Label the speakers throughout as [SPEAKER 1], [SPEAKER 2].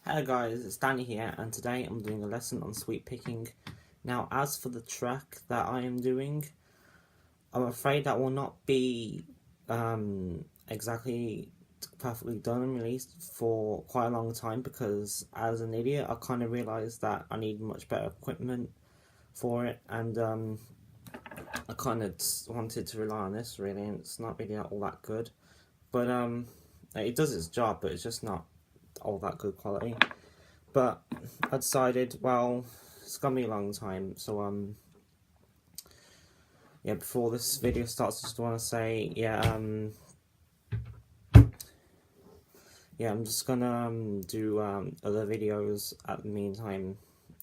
[SPEAKER 1] Hello guys, it's Danny here, and today I'm doing a lesson on sweep picking. Now, as for the track that I am doing, I'm afraid that will not be exactly perfectly done and released for quite a long time, because as an idiot I kind of realised that I need much better equipment for it, and I kind of wanted to rely on this really, and it's not really all that good. But it does its job, but it's just not all that good quality. But I decided, well, it's gonna be a long time, so yeah, before this video starts, I just want to say, I'm just gonna do other videos at the meantime,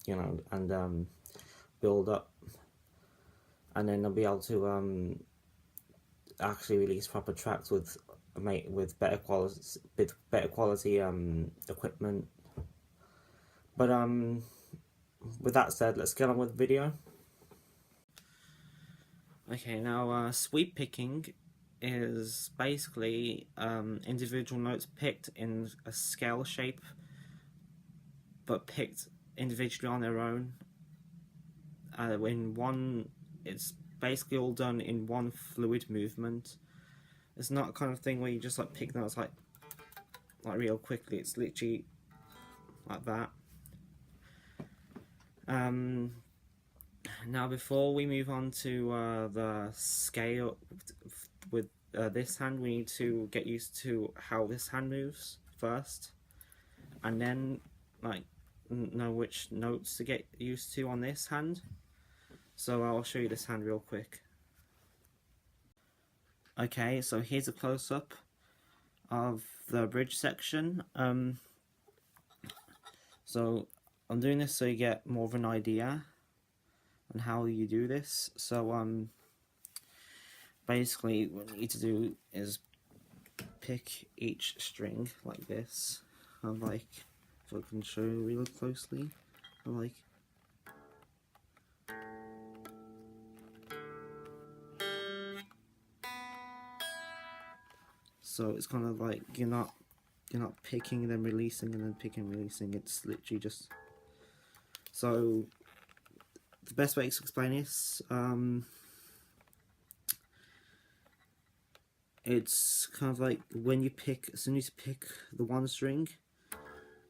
[SPEAKER 1] and build up, and then I'll be able to actually release proper tracks with better quality equipment. But with that said, let's get on with the video. Okay, now sweep picking is basically individual notes picked in a scale shape, but picked individually on their own. It's basically all done in one fluid movement. It's not a kind of thing where you just like pick notes like real quickly. It's literally like that. Now, before we move on to the scale with this hand, we need to get used to how this hand moves first, and then know which notes to get used to on this hand. So I'll show you this hand real quick. Okay, so here's a close-up of the bridge section. So I'm doing this so you get more of an idea on how you do this. So basically what you need to do is pick each string like this. If I can show you real closely, so it's kind of like you're not picking and then releasing and then picking and releasing. It's literally just, so the best way to explain this, it's kind of like when you pick, as soon as you pick the one string,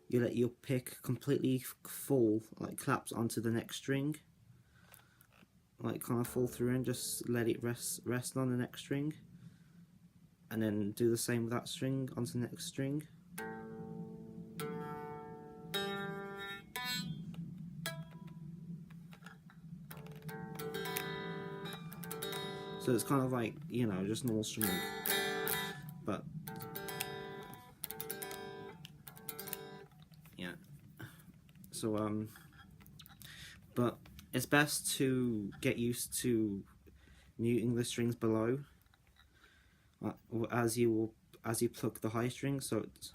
[SPEAKER 1] you let your pick completely fall, like collapse onto the next string, like kind of fall through, and just let it rest on the next string, and then do the same with that string onto the next string. So it's kind of like, just normal strumming, but yeah. So but it's best to get used to muting the strings below, as you pluck the high string. So it's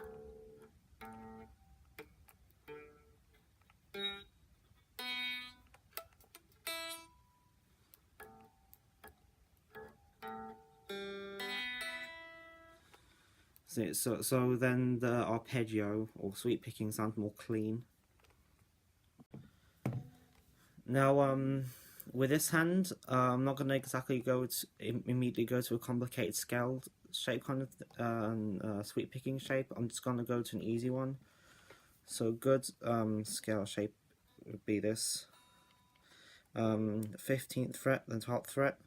[SPEAKER 1] so then the arpeggio or sweep picking sounds more clean. Now with this hand, I'm not going to exactly immediately go to a complicated scale shape kind of sweep picking shape. I'm just going to go to an easy one. So good scale shape would be this: 15th fret, then 12th fret.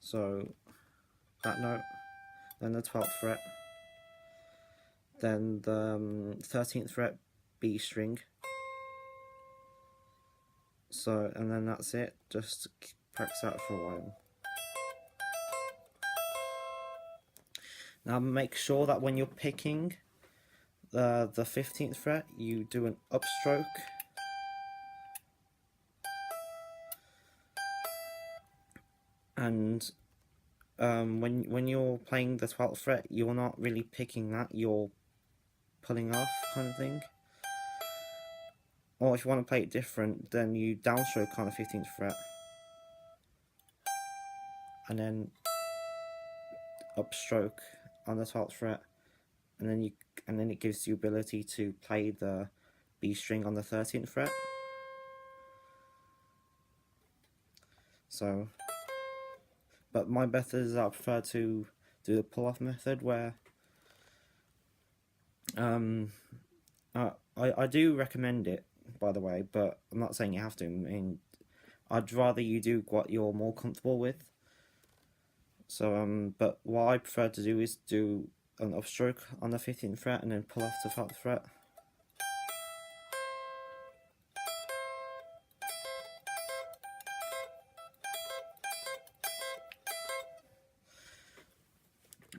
[SPEAKER 1] So that note, then the 12th fret, then the 13th fret B string. So, and then that's it. Just practice that for a while. Now make sure that when you're picking the 15th fret, you do an upstroke. And when you're playing the 12th fret, you're not really picking that, you're pulling off kind of thing. Or if you want to play it different, then you downstroke on the 15th fret and then upstroke on the 12th fret, and then it gives you ability to play the B string on the 13th fret. So, but my method is I prefer to do the pull-off method, where I do recommend it, by the way, but I'm not saying you have to. I mean, I'd rather you do what you're more comfortable with. So but what I prefer to do is do an upstroke on the 15th fret and then pull off the 12th fret.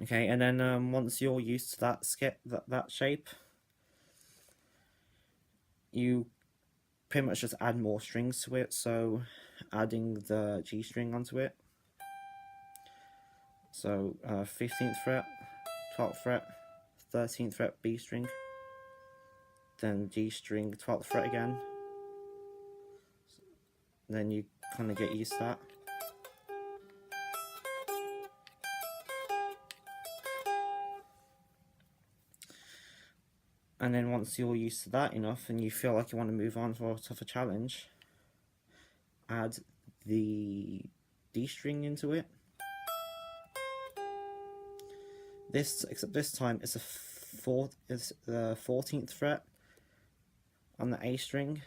[SPEAKER 1] Okay, and then once you're used to that shape, you pretty much just add more strings to it. So adding the G string onto it. So 15th fret, 12th fret, 13th fret B string, then G string, 12th fret again. Then you kind of get used to that. And then once you're used to that enough and you feel like you want to move on for a tougher challenge, add the D string into it. Except this time it's the 14th fret on the A string.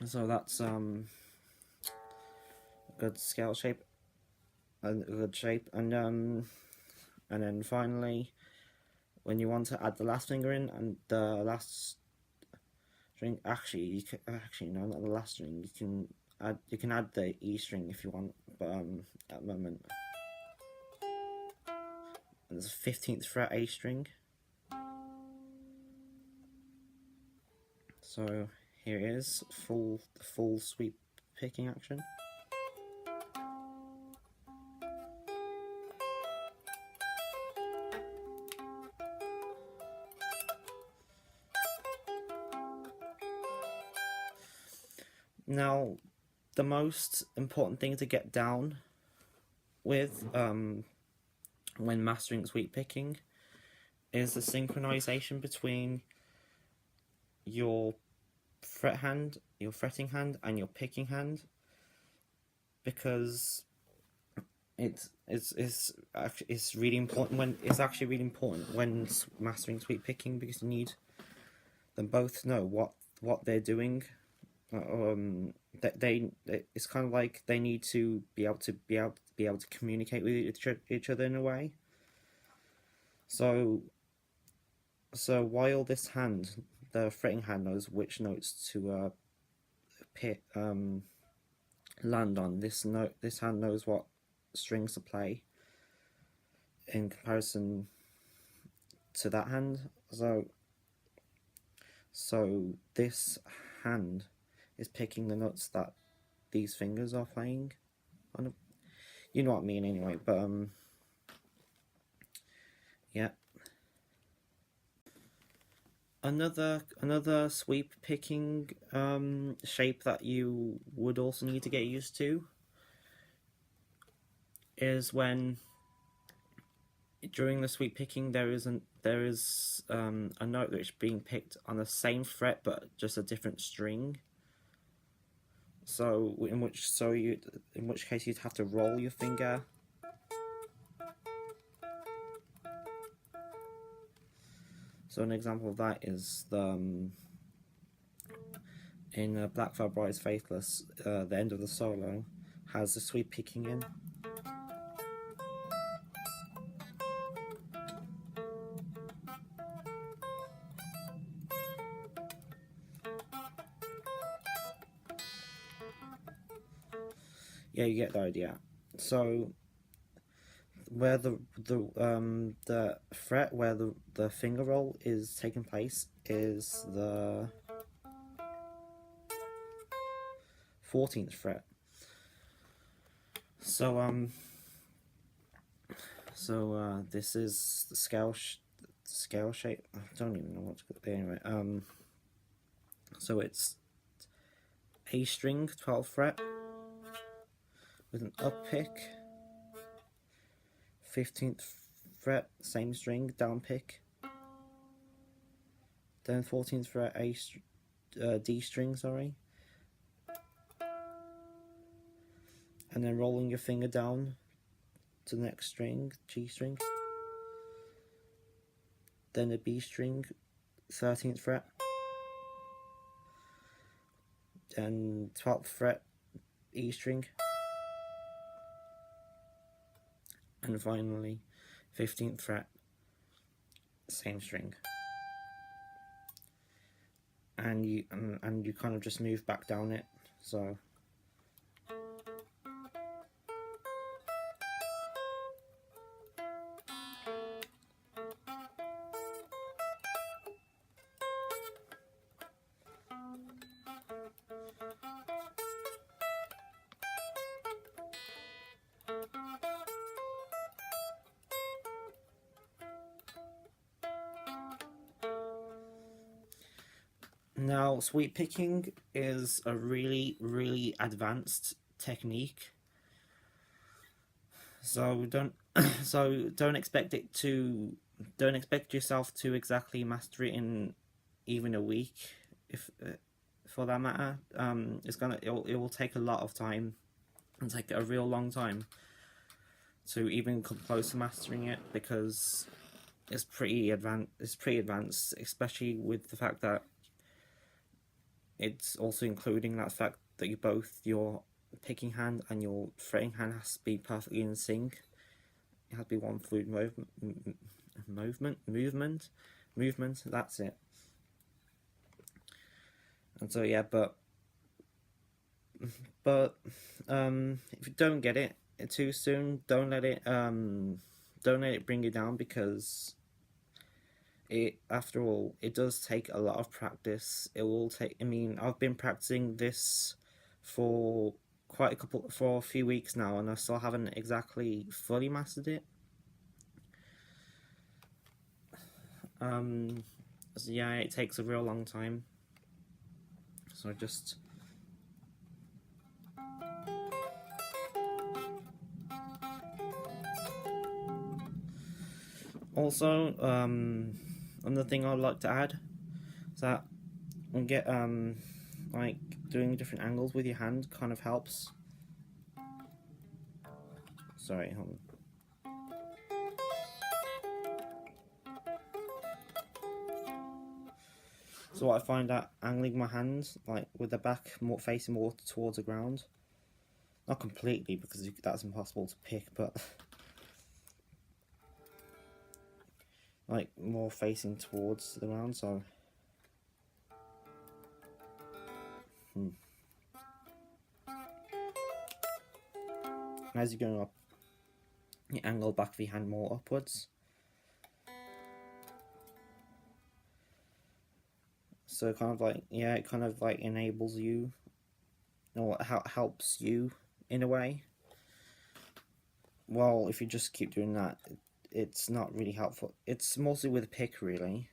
[SPEAKER 1] So that's a good scale shape, a good shape, and then finally, when you want to add the last finger in and the last string, actually no, not the last string. You can add the E string if you want, but at the moment, and there's a 15th fret A string. So here it is, full sweep picking action. Now, the most important thing to get down with when mastering sweep picking is the synchronization between your fretting hand, and your picking hand, because it's really important it's actually really important when mastering sweep picking, because you need them both to know what they're doing. It's kind of like they need to be able to communicate with each other in a way. So while this hand, the fretting hand, knows which notes to land on, this hand knows what strings to play in comparison to that hand. So this hand is picking the notes that these fingers are playing on you know what I mean anyway, but yeah. Another sweep picking shape that you would also need to get used to is when during the sweep picking there is a note that's being picked on the same fret but just a different string. So in which case you'd have to roll your finger. So an example of that is in Black Veil Bride's Faithless, the end of the solo has the sweep picking in. Yeah, you get the idea. So where the fret where the finger roll is taking place is the 14th fret. So So this is the scale shape. I don't even know what to put. Anyway, so it's A string, 12th fret, with an up pick, 15th fret, same string, down pick, then 14th fret, D string, sorry, and then rolling your finger down to the next string, G string, then a B string, 13th fret, then 12th fret, E string, and finally 15th fret, same string. And you kind of just move back down it. So now, sweep picking is a really advanced technique. So don't expect yourself to exactly master it in even a week, if for that matter. It will take a lot of time, and take a real long time to even come close to mastering it, because it's pretty advanced, especially with the fact that it's also including that fact that your picking hand and your fretting hand has to be perfectly in sync. It has to be one fluid movement. That's it. And so yeah, but if you don't get it too soon, don't let it bring you down, because after all, it does take a lot of practice. It will take. I mean, I've been practicing this for a few weeks now, and I still haven't exactly fully mastered it. So yeah, it takes a real long time. So just. Also, another thing I'd like to add is that and get like doing different angles with your hand kind of helps. Sorry, hold on. So I find that angling my hands like with the back facing more towards the ground, not completely because that's impossible to pick, but like more facing towards the ground. So as you're going up, you angle back of your hand more upwards. So it kind of like enables you, or helps you in a way. Well, if you just keep doing that, it's not really helpful. It's mostly with a pick, really.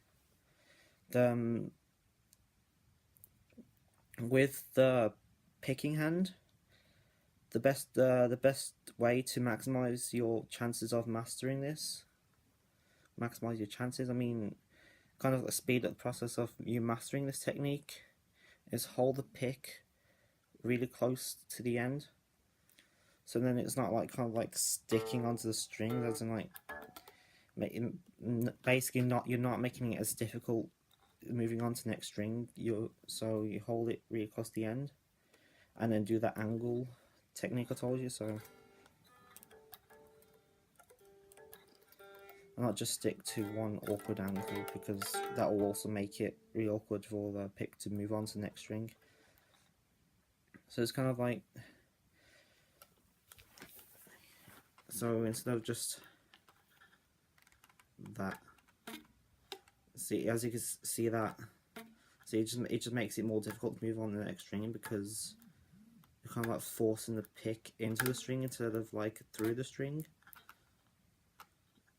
[SPEAKER 1] With the picking hand, the best way to maximize your chances of mastering this, maximize your chances. I mean, kind of speed up the process of you mastering this technique, is hold the pick really close to the end, so then it's not like kind of like sticking onto the string, as in like basically you're not making it as difficult moving on to the next string. So you hold it really close to the end, and then do that angle technique I told you. So and not just stick to one awkward angle, because that will also make it really awkward for the pick to move on to the next string. So it's kind of like, so instead of just that, see, as you can see that, see, it just makes it more difficult to move on to the next string, because you're kind of like forcing the pick into the string instead of like through the string.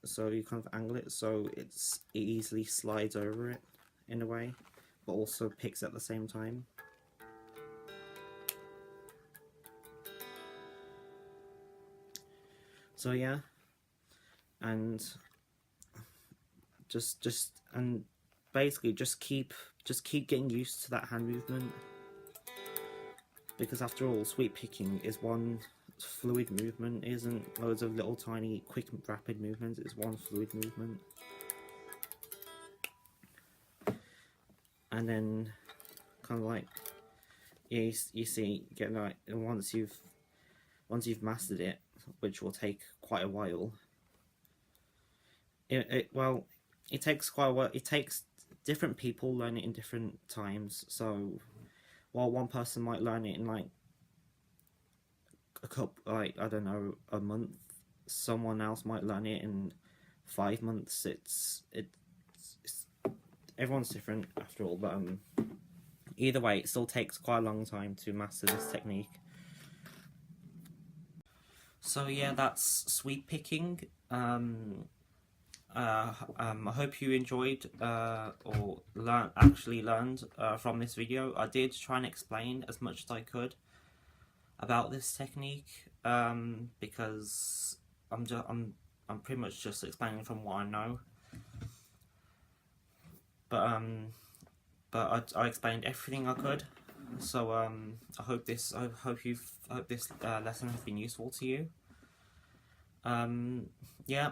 [SPEAKER 1] so you kind of angle it so it easily slides over it in a way, but also picks at the same time. So yeah, and and basically just keep getting used to that hand movement, because after all, sweep picking is one fluid movement, isn't loads of little tiny quick rapid movements. It's one fluid movement. And then kind of like, yeah, you see, get like, once you've mastered it, which will take quite a while. Well, it takes quite a while. It takes different people learn it in different times. So while one person might learn it in like a couple, like, I don't know, a month, someone else might learn it in 5 months. It's everyone's different after all, but either way, it still takes quite a long time to master this technique. So yeah, that's sweep picking. I hope you enjoyed or actually learned from this video. I did try and explain as much as I could about this technique, because I'm pretty much just explaining from what I know. But I explained everything I could. So I hope this lesson has been useful to you. Yeah.